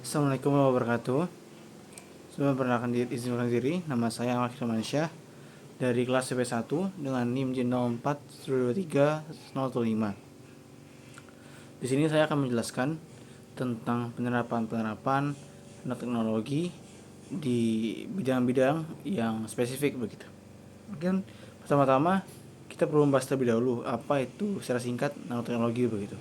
Assalamualaikum warahmatullahi wabarakatuh. Sebelum perkenalkan diri, nama saya Ahmad Firmansyah dari kelas CP1 dengan NIM J04-23-015. Di sini saya akan menjelaskan tentang penerapan teknologi di bidang-bidang yang spesifik begitu. Mungkin pertama-tama kita perlu membahas terlebih dahulu apa itu secara singkat nanoteknologi begitu.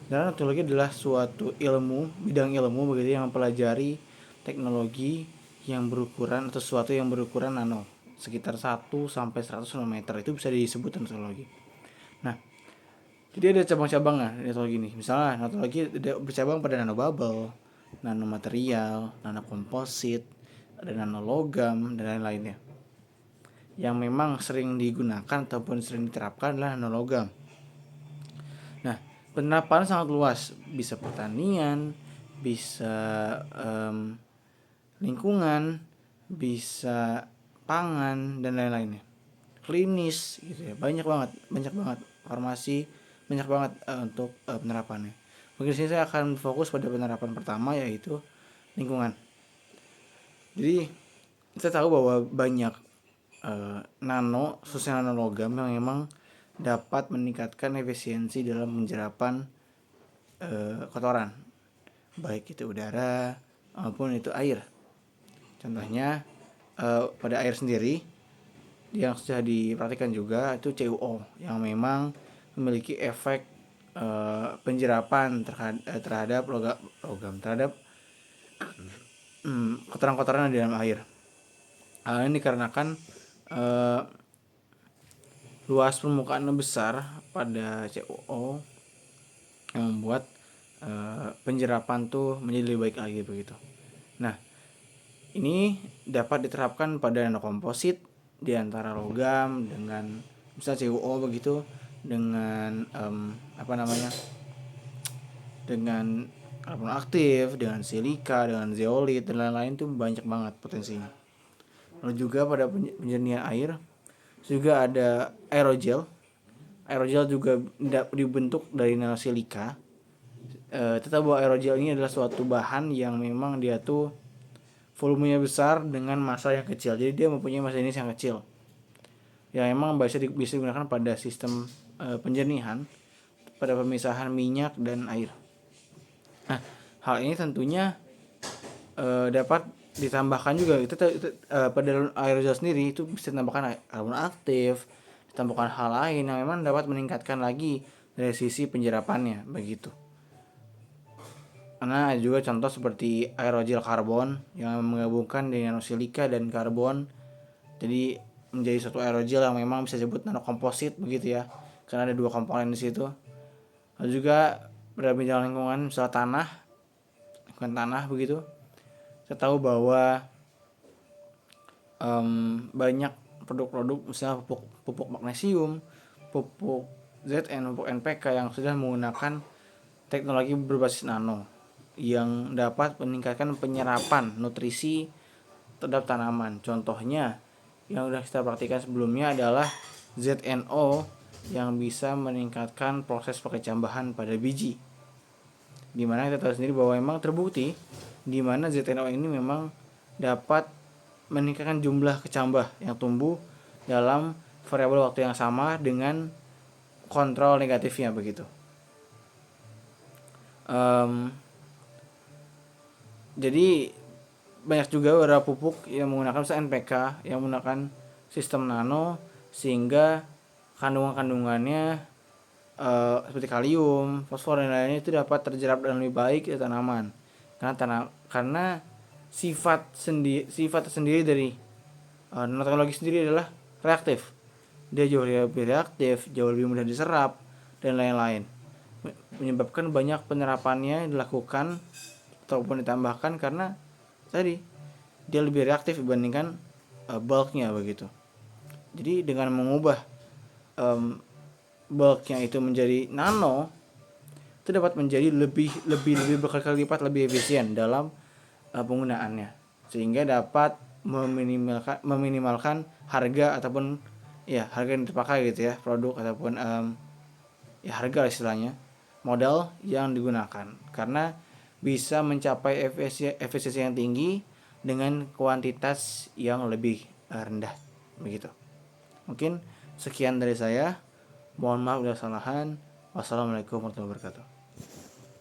Dan teknologi adalah suatu bidang ilmu begitu yang mempelajari teknologi yang berukuran atau sesuatu yang berukuran nano, sekitar 1 sampai 100 nanometer itu bisa disebut teknologi. Nah, jadi ada cabang-cabangnya teknologi ini. Misalnya teknologi bercabang pada nanobubble, nanomaterial, nanokomposit, ada nanologam dan lain-lainnya. Yang memang sering digunakan ataupun sering diterapkan adalah nanologam. Nah, penerapan sangat luas, bisa pertanian, bisa lingkungan, bisa pangan dan lain-lainnya. Klinis gitu ya. Banyak banget farmasi, banyak banget untuk penerapannya. Mungkin sini saya akan fokus pada penerapan pertama yaitu lingkungan. Jadi kita tahu bahwa banyak nano, khususnya nanologam yang memang dapat meningkatkan efisiensi dalam penyerapan kotoran, baik itu udara maupun itu air. Contohnya pada air sendiri yang sudah diperhatikan juga itu CuO yang memang memiliki efek penjerapan terhadap logam terhadap kotoran-kotoran di dalam air. Hal ini dikarenakan luas permukaan besar pada CuO yang membuat penjerapan tuh menjadi lebih baik lagi begitu. Nah, ini dapat diterapkan pada nanokomposit di antara logam dengan misalnya CuO begitu dengan dengan karbon aktif, dengan silika, dengan zeolit dan lain-lain itu banyak banget potensinya. Lalu juga pada penjernihan air juga ada aerogel. Aerogel juga dibentuk dari nanosilika. Kita tahu bahwa aerogel ini adalah suatu bahan yang memang dia tuh volumenya besar dengan massa yang kecil. Jadi dia mempunyai massa jenis yang kecil. Ya memang bisa digunakan pada sistem penjernihan, pada pemisahan minyak dan air. Nah, hal ini tentunya dapat ditambahkan juga pada aerosol sendiri itu bisa ditambahkan karbon aktif, ditambahkan hal lain yang memang dapat meningkatkan lagi dari sisi penjerapannya begitu. Karena ada juga contoh seperti aerogel karbon yang menggabungkan dengan nanosilika dan karbon jadi menjadi satu aerogel yang memang bisa disebut nanokomposit begitu ya, karena ada dua komponen di situ. Lalu juga pada bidang lingkungan misalnya tanah begitu, kita tahu bahwa banyak produk-produk misalnya pupuk magnesium, pupuk ZN, pupuk NPK yang sudah menggunakan teknologi berbasis nano yang dapat meningkatkan penyerapan nutrisi terhadap tanaman. Contohnya yang sudah kita praktikan sebelumnya adalah ZNO yang bisa meningkatkan proses perkecambahan pada biji. Dimana kita tahu sendiri bahwa memang terbukti di mana ZNO ini memang dapat meningkatkan jumlah kecambah yang tumbuh dalam variabel waktu yang sama dengan kontrol negatifnya begitu. Jadi banyak juga beberapa pupuk yang menggunakan NPK yang menggunakan sistem nano sehingga kandungannya seperti kalium, fosfor dan lainnya itu dapat terjerap dengan lebih baik di tanaman. Karena sifat tersendiri dari nanoteknologi sendiri adalah reaktif. Dia jauh lebih reaktif, jauh lebih mudah diserap dan lain-lain. Menyebabkan banyak penerapannya dilakukan ataupun ditambahkan karena tadi dia lebih reaktif dibandingkan bulknya begitu. Jadi dengan mengubah bulknya itu menjadi nano itu dapat menjadi lebih berkali-kali lipat lebih efisien dalam penggunaannya sehingga dapat meminimalkan harga ataupun ya harga yang terpakai gitu ya, produk ataupun ya harga istilahnya modal yang digunakan karena bisa mencapai efisiensi yang tinggi dengan kuantitas yang lebih rendah begitu. Mungkin sekian dari saya. Mohon maaf bila kesalahan. Wassalamualaikum warahmatullahi wabarakatuh.